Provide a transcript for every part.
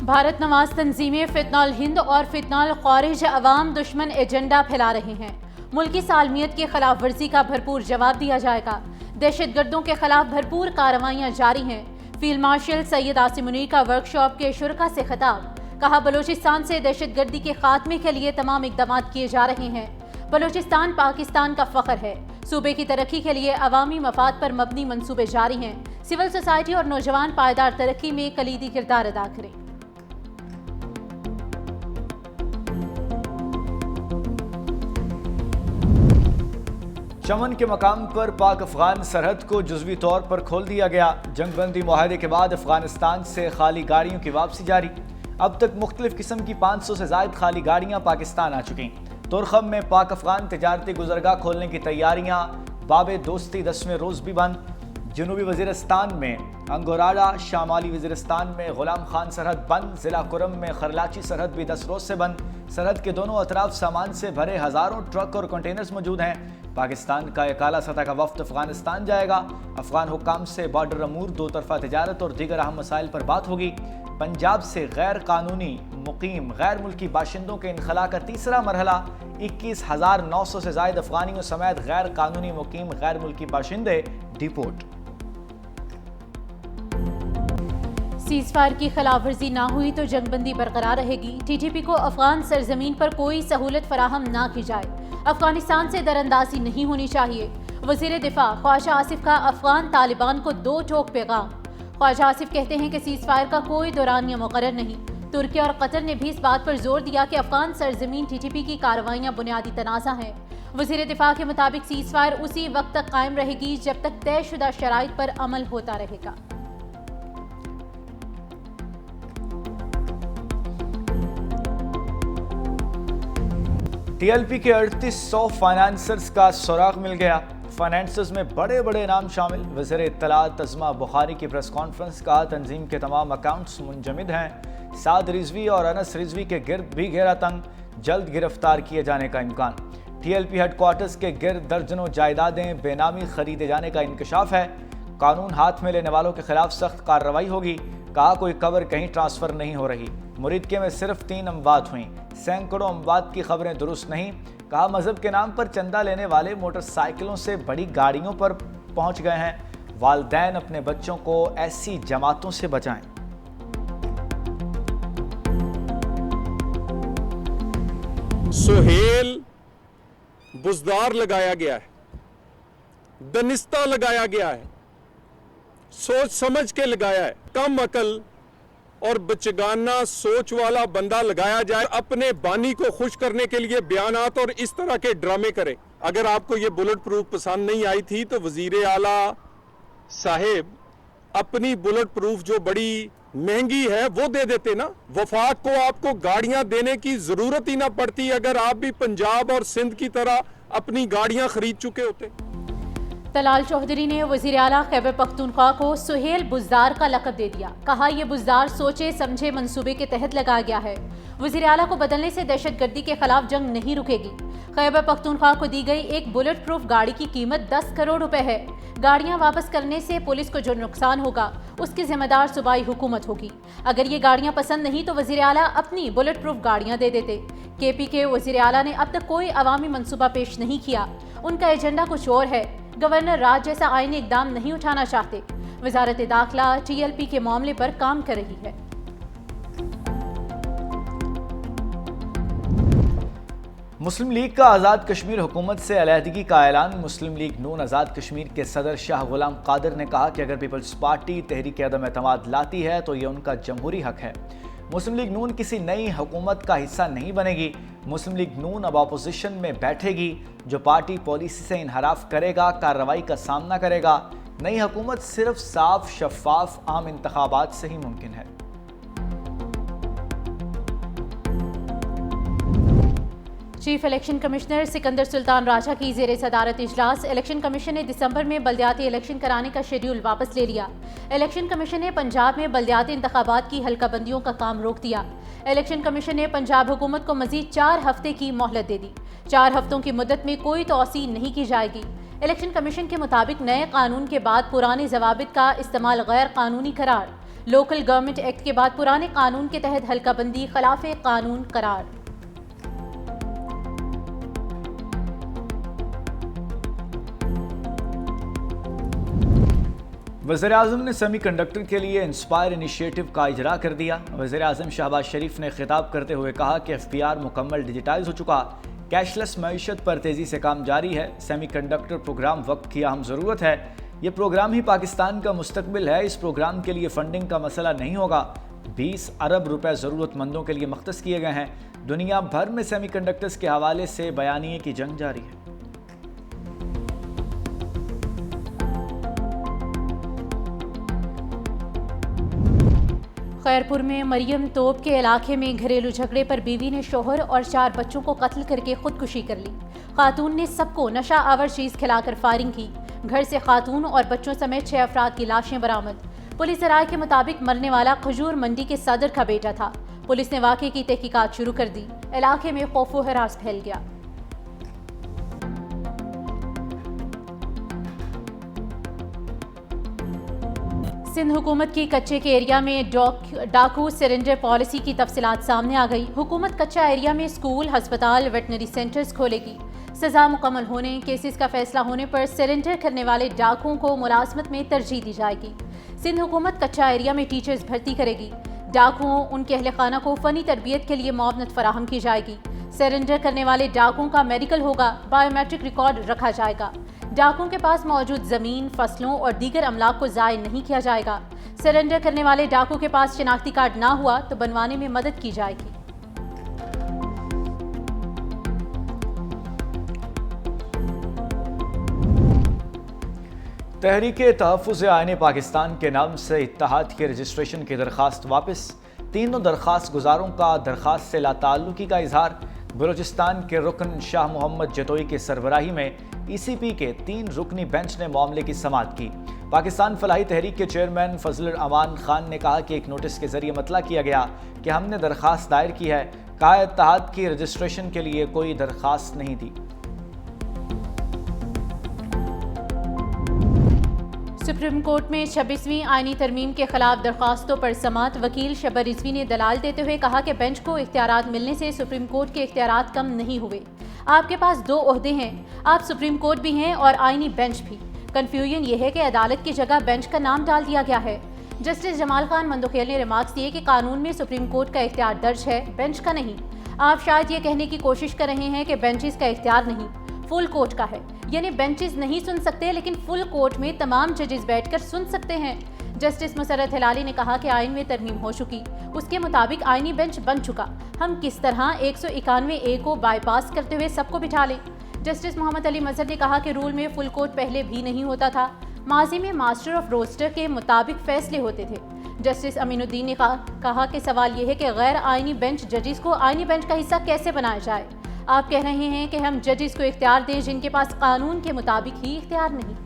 भारत नवाज तंजीमें फितनाल हिंद और फितनाल ख्वारिज अवाम दुश्मन एजेंडा फैला रहे हैं। मुल्की सालमियत की खिलाफ वर्जी का भरपूर जवाब दिया जाएगा। दहशत गर्दों के खिलाफ भरपूर कार्रवाइयाँ जारी हैं। फील्ड मार्शल सैयद आसिम मुनीर का वर्कशॉप के शुरका से खिताब। कहा, बलूचिस्तान से दहशत गर्दी के खात्मे के लिए तमाम इकदाम किए जा रहे हैं। बलूचिस्तान पाकिस्तान का फख्र है। सूबे की तरक्की के लिए अवामी मफाद पर मबनी मंसूबे जारी हैं। सिविल सोसाइटी और नौजवान पायदार तरक्की में कलीदी किरदार अदा करें। चमन के मकाम पर पाक अफगान सरहद को जुज़वी तौर पर खोल दिया गया। जंगबंदी मुआहदे के बाद अफगानिस्तान से खाली गाड़ियों की वापसी जारी। अब तक मुख्तलिफ किस्म की 500 से ज़ायद खाली गाड़ियाँ पाकिस्तान आ चुकी। तुरखम में पाक अफगान तजारती गुजरगाह खोलने की तैयारियाँ। बाबे दोस्ती 10वें रोज़ भी बंद। जनूबी वज़ीरिस्तान में अंगोराला, शामाली वज़ीरिस्तान में गुलाम खान सरहद बंद। ज़िला कुरम में खरलाची सरहद भी 10 रोज़ से बंद। सरहद के दोनों अतराफ सामान से भरे हज़ारों ट्रक और कंटेनर्स मौजूद हैं। पाकिस्तान का एक आला सतह का वफ्द अफगानिस्तान जाएगा। अफगान हुक्काम से बॉर्डर अमूर, दो तरफा तजारत और दीगर अहम मसाइल पर बात होगी। पंजाब से गैर कानूनी मुकीम गैर मुल्की बाशिंदों के इनखला का तीसरा मरहला। 21,900 से ज़ायद अफगानियों समेत गैर कानूनी मुकीम गैर मुल्की बाशिंदे डिपोर्ट। सीज़फायर की खिलाफ वर्जी ना हुई तो जंगबंदी बरकरार रहेगी। TTP को अफगान सरजमीन पर कोई सहूलत फराहम ना की जाए। अफगानिस्तान से दरअंदाजी नहीं होनी चाहिए। वज़ीर दिफा ख्वाजा आसिफ का अफगान तालिबान को 2 टोक पैगाम। ख्वाजा आसिफ कहते हैं कि सीज़फायर का कोई दौरानिया मुकर्रर नहीं। तुर्की और कतर ने भी इस बात पर जोर दिया कि अफगान सरजमीन TTP की कार्रवाइयाँ बुनियादी तनाज़ा हैं। वज़ीर दिफा के मुताबिक सीज़फायर उसी वक्त तक कायम रहेगी जब तक तयशुदा शराइत पर अमल होता रहेगा। TLP के 3800 फाइनेंसर्स का सुराग मिल गया। फाइनेंसर्स में बड़े बड़े नाम शामिल। वज़ीर इत्तलात तज़मा बुखारी की प्रेस कॉन्फ्रेंस का तंजीम के तमाम अकाउंट्स मुंजमद हैं। साद रिजवी और अनस रिजवी के गिर्द भी घेरा तंग। जल्द गिरफ्तार किए जाने का इम्कान। TLP हेडक्वार्टर्स के गिर्द दर्जनों जायदादें बेनामी खरीदे जाने का इंकशाफ है। कानून हाथ में लेने वालों के खिलाफ सख्त कार्रवाई होगी। कहा, कोई कब्र कहीं ट्रांसफर नहीं हो रही। मुरीदके में सिर्फ 3 अमवात हुई। सैकड़ों अमवात की खबरें दुरुस्त नहीं। कहा, मजहब के नाम पर चंदा लेने वाले मोटरसाइकिलों से बड़ी गाड़ियों पर पहुंच गए हैं। वालिदैन अपने बच्चों को ऐसी जमातों से बचाएं। सुहेल बुजदार लगाया गया है, दनिस्ता लगाया गया है, सोच समझ के लगाया है। कम अकल और बचगाना सोच वाला बंदा लगाया जाए अपने बानी को खुश करने के लिए बयानात और इस तरह के ड्रामे करे। अगर आपको ये बुलेट प्रूफ पसंद नहीं आई थी तो वजीर आला साहेब अपनी बुलेट प्रूफ जो बड़ी महंगी है वो दे देते ना। वफाक को आपको गाड़ियां देने की जरूरत ही ना पड़ती अगर आप भी पंजाब और सिंध की तरह अपनी गाड़ियां खरीद चुके होते। तलाल चौधरी ने वज़ीर आला खैबर पख्तूनख्वा को सुहेल बुज़दार का लक़ब दे दिया। कहा, यह बुज़दार सोचे समझे मंसूबे के तहत लगाया गया है। वज़ीर आला को बदलने से दहशत गर्दी के खिलाफ जंग नहीं रुकेगी। खैबर पख्तूनख्वा को दी गई एक बुलेट प्रूफ गाड़ी की कीमत 10 करोड़ रुपए है। गाड़ियां वापस करने से पुलिस को जो नुकसान होगा उसकी जिम्मेदार सूबाई हुकूमत होगी। अगर ये गाड़ियां पसंद नहीं तो वज़ीर आला अपनी बुलेट प्रूफ गाड़ियां दे देते। KP के वज़ीर आला ने अब तक कोई अवामी मंसूबा पेश नहीं किया। उनका एजेंडा कुछ और है। गवर्नर राज जैसा आईनी इकदाम नहीं उठाना चाहते। वजारत दाखिला TLP के मामले पर काम कर रही है। मुस्लिम लीग का आज़ाद कश्मीर हुकूमत से अलहदगी का ऐलान। मुस्लिम लीग नून आज़ाद कश्मीर के सदर शाह गुलाम कादिर ने कहा कि अगर पीपल्स पार्टी तहरीक अदम एतमाद लाती है तो ये उनका जमहूरी हक है। मुस्लिम लीग नून किसी नई हुकूमत का हिस्सा नहीं बनेगी। मुस्लिम लीग नून अब अपोजिशन में बैठेगी। जो पार्टी पॉलिसी से इनहराफ करेगा कार्रवाई का सामना करेगा। नई हुकूमत सिर्फ साफ शफाफ आम इंतखाबात से ही मुमकिन है। Chief election commissioner Sikandar Sultan Raja की ज़ेरे सदारत इजलास। इलेक्शन कमीशन ने दिसंबर में बल्दियाती इलेक्शन कराने का शेड्यूल वापस ले लिया। इलेक्शन कमीशन ने पंजाब में बल्दियाती इंतखाबात की हल्काबंदियों का काम रोक दिया। इलेक्शन कमीशन ने पंजाब हुकूमत को मजीद 4 हफ्ते की मोहलत दे दी। 4 हफ्तों की मुद्दत में कोई तोसी नहीं की जाएगी। इलेक्शन कमीशन के मुताबिक नए कानून के बाद पुराने जवाबित का इस्तेमाल गैर कानूनी करार। लोकल गवर्नमेंट एक्ट के बाद पुराने कानून के तहत हल्काबंदी खिलाफ कानून करार। वज़ीर-ए-आज़म ने सेमीकंडक्टर के लिए इंस्पायर इनिशिएटिव का इजरा कर दिया। वज़ीर-ए-आज़म शहबाज शरीफ ने खिताब करते हुए कहा कि एफपीआर मुकम्मल डिजिटाइज हो चुका, कैशलेस मईशत पर तेज़ी से काम जारी है। सेमीकंडक्टर प्रोग्राम वक्त की अहम ज़रूरत है। ये प्रोग्राम ही पाकिस्तान का मुस्तकबिल है। इस प्रोग्राम के लिए फंडिंग का मसला नहीं होगा। 20 अरब रुपए ज़रूरतमंदों के लिए मख्तस किए गए हैं। दुनिया भर में सेमीकंडक्टर्स के हवाले से बयानिए की जंग जारी है। खैरपुर में मरियम तोप के इलाके में घरेलू झगड़े पर बीवी ने शोहर और 4 बच्चों को कत्ल करके खुदकुशी कर ली। खातून ने सबको नशा आवर चीज खिलाकर फायरिंग की। घर से खातून और बच्चों समेत 6 अफराद की लाशें बरामद। पुलिस राय के मुताबिक मरने वाला खजूर मंडी के सदर का बेटा था। पुलिस ने वाकये की तहकीकात शुरू कर दी। इलाके में खौफ व हरास फैल गया। सिंध हुकूमत की कच्चे के एरिया में डाकू सरेंडर पॉलिसी की तफसीलात सामने आ गई। हुकूमत कच्चा एरिया में स्कूल, अस्पताल, वेटनरी सेंटर्स खोलेगी। सजा मुकम्मल होने, केसेस का फैसला होने पर सरेंडर करने वाले डाकुओं को मुलाजमत में तरजीह दी जाएगी। सिंध हुकूमत कच्चा एरिया में टीचर्स भर्ती करेगी। डाकुओं, उनके अहल खाना को फ़नी तरबियत के लिए मुआवनत फराहम की जाएगी। सरेंडर करने वाले डाकुओं का मेडिकल होगा, बायोमेट्रिक रिकॉर्ड रखा जाएगा। डाकुओं के पास मौजूद ज़मीन, फसलों और दीगर अमलाक को ज़ाय नहीं किया जाएगा। सरेंडर करने वाले डाकू के पास शिनाख्ती कार्ड ना हुआ तो बनवाने में मदद की जाएगी। तहरीके तहफ़्फ़ुज़ आईन पाकिस्तान के नाम से इत्तेहाद के रजिस्ट्रेशन की दरख्वास्त वापस। तीनों दरख्वास्त गुजारों का दरख्वास्त से लाताल्लुकी का इजहार। बलूचिस्तान के रुकन शाह मोहम्मद जतोई की सरबराही में ECP के 3 रुकनी बेंच ने मामले की समाअत की। पाकिस्तान फलाही तहरीक के चेयरमैन फजलुर अमान खान ने कहा कि एक नोटिस के जरिए मतला किया गया कि हमने दरख्वास्त दायर की है। कहा इत्तेहाद की रजिस्ट्रेशन के लिए कोई दरख्वास्त नहीं दी। सुप्रीम कोर्ट में 26वीं आईनी तरमीम के खिलाफ दरख्वास्तों पर समाअत। वकील शबर रिजवी ने दलाल देते हुए कहा कि बेंच को इख्तियारात मिलने से सुप्रीम कोर्ट के इख्तियारात कम नहीं हुए। आपके पास 2 ओहदे हैं, आप सुप्रीम कोर्ट भी हैं और आईनी बेंच भी। कन्फ्यूजन ये है कि अदालत की जगह बेंच का नाम डाल दिया गया है। जस्टिस जमाल खान मंदोखेल ने रिमार्क्स दिए कि कानून में सुप्रीम कोर्ट का इख्तियार दर्ज है, बेंच का नहीं। आप शायद ये कहने की कोशिश कर रहे हैं कि बेंचेस का इख्तियार नहीं, फुल कोर्ट का है। यानी बेंचेस नहीं सुन सकते लेकिन फुल कोर्ट में तमाम जजेस बैठकर सुन सकते हैं। जस्टिस मुसर्रत हिलाली ने कहा कि आइन में तरमीम हो चुकी, उसके मुताबिक आइनी बेंच बन चुका। हम किस तरह 191A को बाईपास करते हुए सबको बिठा लें। जस्टिस मोहम्मद अली मजहर ने कहा कि रूल में फुल कोर्ट पहले भी नहीं होता था। माजी में मास्टर ऑफ रोस्टर के मुताबिक फैसले होते थे। जस्टिस अमीनुद्दीन ने कहा कि सवाल यह है कि गैर आइनी बेंच जजेस को आइनी बेंच का हिस्सा कैसे बनाया जाए। आप कह रहे हैं कि हम जजेस को इख्तियार दें जिनके पास कानून के मुताबिक ही इख्तियार नहीं।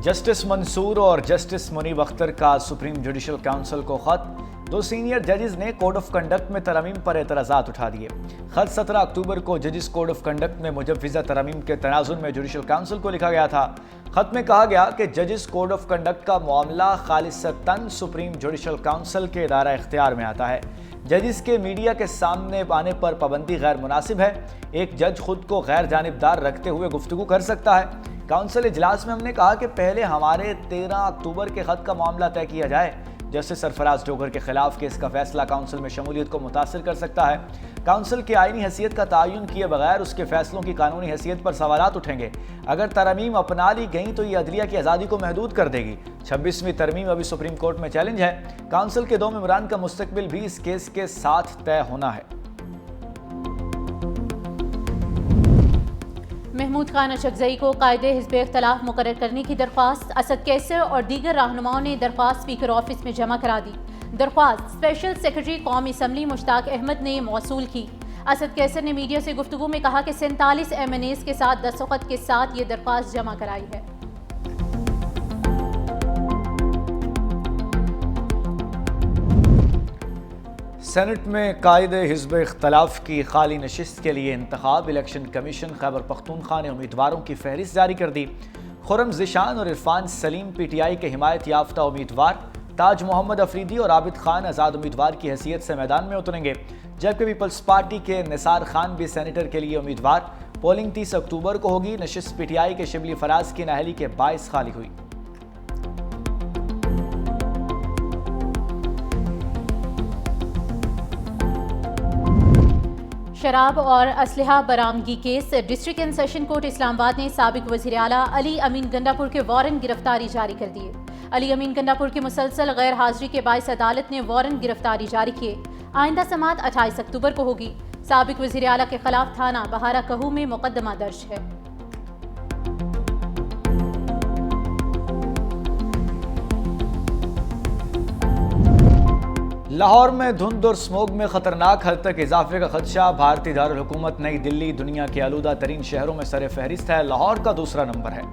जस्टिस मंसूर और जस्टिस मुनीब अख्तर का सुप्रीम जुडिशल काउंसिल को खत। 2 सीनियर जजेस ने कोड ऑफ कंडक्ट में तरमीम पर एतराज़ात उठा दिए। खत 17 अक्टूबर को जजेस कोड ऑफ कंडक्ट में मुजव्विज़ा तरमीम के तनाजुर में जुडिशल काउंसिल को लिखा गया था। खत में कहा गया कि जजेस कोड ऑफ कंडक्ट का मामला खालिसतन सुप्रीम जुडिशल काउंसिल के दायरा इख्तियार में आता है। जजेस के मीडिया के सामने आने पर पाबंदी गैर मुनासिब है। एक जज खुद को गैर जानिबदार रखते हुए गुफ्तगू कर सकता है। काउंसिल इजलास में हमने कहा कि पहले हमारे 13 अक्टूबर के खत का मामला तय किया जाए। जस्टिस सरफराज डोगर के खिलाफ केस का फैसला काउंसिल में शमूलियत को मुतासिर कर सकता है। काउंसिल की आईनी हैसियत का तयन किए बगैर उसके फैसलों की कानूनी हैसियत पर सवालात उठेंगे। अगर तरमीम अपना ली गई तो ये अदलिया की आज़ादी को महदूद कर देगी। 26वीं तरमीम अभी सुप्रीम कोर्ट में चैलेंज है। काउंसिल के 2 मेंबरान का मुस्तकबिल भी इस केस के साथ तय होना है। महमूद खान अशरफजई को कायदे हिज़्ब इख्तिलाफ मुकर्रर करने की दरख्वास्त। असद कैसर और दीगर रहनुमाओं ने दरख्वास्त स्पीकर ऑफिस में जमा करा दी। दरख्वास्त स्पेशल सेक्रेटरी कौमी असम्बली मुश्ताक अहमद ने मौसूल की। असद कैसर ने मीडिया से गुफ्तगू में कहा कि 47 MNAs के साथ दस्तखत के साथ ये दरख्वास्त जमा कराई है। सेनेट में कायदे हिज़्ब इख्तलाफ की खाली नशिस्त के लिए इंतखाब। इलेक्शन कमीशन खैबर पख्तूनख्वा ने उम्मीदवारों की फहरिस्त जारी कर दी। खुर्रम ज़िशान और इरफान सलीम PTI के हिमायत याफ्ता उम्मीदवार, ताज मोहम्मद अफरीदी और आबिद खान आज़ाद उम्मीदवार की हैसियत से मैदान में उतरेंगे, जबकि पीपल्स पार्टी के निसार खान भी सेनेटर के लिए उम्मीदवार। पोलिंग 30 अक्टूबर को होगी। नशिस्त PTI के शिबली फराज की नाअहली के बाइस खाली हुई। शराब और असलहा बरामदगी case. District and session court Islamabad ने साबिक वज़ीर आला अली अमीन गंडापुर के वारंट गिरफ्तारी जारी कर दिए। अली अमीन गंडापुर की मुसलसल गैर हाजिरी के बाइस अदालत ने वारंट गिरफ्तारी जारी किए। आइंदा समाअत 28 अक्टूबर को होगी। साबिक वज़ीर आला के खिलाफ थाना बहारा कहू में मुकदमा दर्ज है। लाहौर में धुंध और स्मोग में खतरनाक हद तक इजाफे का खदशा। भारतीय दारुल हुकूमत नई दिल्ली दुनिया के आलूदा तरीन शहरों में सर फहरिस्त है। लाहौर का दूसरा नंबर है।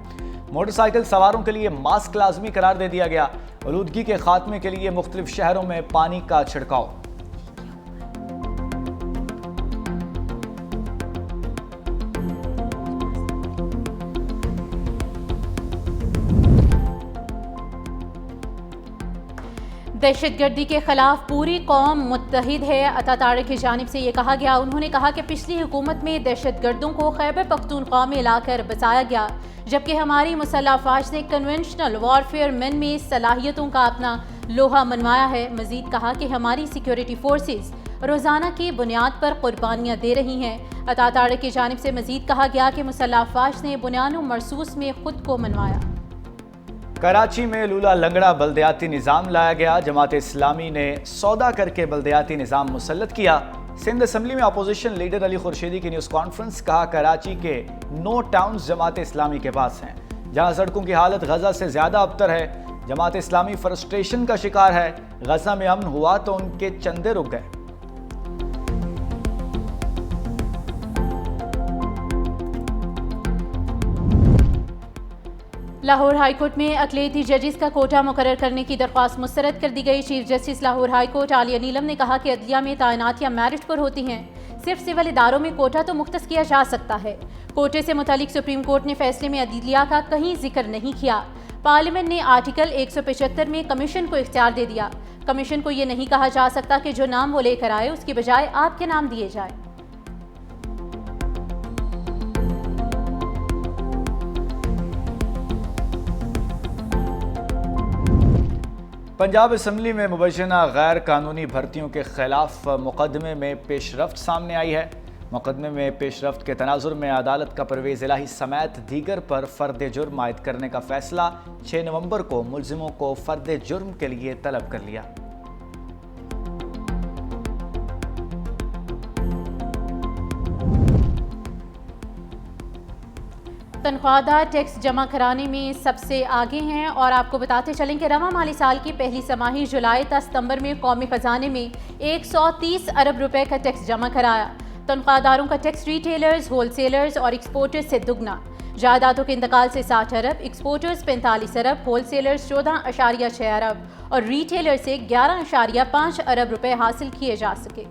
मोटरसाइकिल सवारों के लिए मास्क लाजमी करार दे दिया गया। आलूदगी के खात्मे के लिए मुख्तलिफ शहरों में पानी का छिड़काव। दहशतगर्दी के खिलाफ पूरी कौम मुत्तहिद है, अता तारिक की जानिब से ये कहा गया। उन्होंने कहा कि पिछली हुकूमत में दहशतगर्दों को खैबर पख्तूनख्वा में लाकर बचाया गया, जबकि हमारी मुसल्लह अफवाज ने कन्वेंशनल वॉरफेयर मैन में सलाहियतों का अपना लोहा मनवाया है। मजीद कहा कि हमारी सिक्योरिटी फोर्सेस रोज़ाना की बुनियाद पर कुर्बानियाँ दे रही हैं। अता तारिक की जानिब से मजीद कहा गया कि मुसल्लह अफवाज ने बुनियानो मरसूस में खुद को मनवाया। कराची में लूला लंगड़ा बल्दियाती निज़ाम लाया गया। जमात इस्लामी ने सौदा करके बल्दियाती निज़ाम मुसल्लत किया। सिंध असम्बली में अपोजिशन लीडर अली खुर्शीदी की न्यूज़ कॉन्फ्रेंस। कहा कराची के 9 टाउन्स जमात इस्लामी के पास हैं, जहां सड़कों की हालत गजा से ज़्यादा अबतर है। जमात इस्लामी फ्रस्ट्रेशन का शिकार है। गजा में अमन हुआ तो उनके चंदे रुक गए। लाहौर हाईकोर्ट में अक़लियती जजेस का कोटा मुकर्रर करने की दरख्वास्त मुस्तरद कर दी गई। Chief justice Lahore high court Aliya Neelam ने कहा कि अदलिया में तैनातियां मेरिट पर होती हैं। सिर्फ सिविल इदारों में कोटा तो मुख्तस किया जा सकता है। कोटे से मुतालिक सुप्रीम कोर्ट ने फैसले में अदलिया का कहीं जिक्र नहीं किया। पार्लियामेंट ने आर्टिकल 175 में कमीशन को इख्तियार दे दिया। कमीशन को ये नहीं कहा जा सकता कि जो नाम वो लेकर आए उसकी बजाय आपके नाम दिए जाए। पंजाब असम्बली में मुबैना गैर कानूनी भर्तियों के खिलाफ मुकदमे में पेशरफ्त सामने आई है। मुकदमे में पेशरफ्त के तनाजुर में अदालत का परवेज़ इलाही समेत दीगर पर फ़र्द जुर्म आयद करने का फैसला 6 नवंबर को मुलजिमों को फ़र्द जुर्म के लिए तलब कर लिया। तनख्वाहदार टैक्स जमा कराने में सबसे आगे हैं और आपको बताते चलें कि रवा माली साल की पहली समाही जुलाई ta सितंबर में कौमी खजाने में 130 अरब रुपए का टैक्स जमा कराया। तनख्वाहदारों का टैक्स रिटेलर्स, होलसेलर्स और एक्सपोर्टर्स से दुगना। जायदादों के इंतकाल से 60 अरब, एक्सपोर्टर्स 45 अरब, होलसेलर्स 14.6 अरब और रिटेलर से 11.5 अरब रुपए हासिल किए जा सके।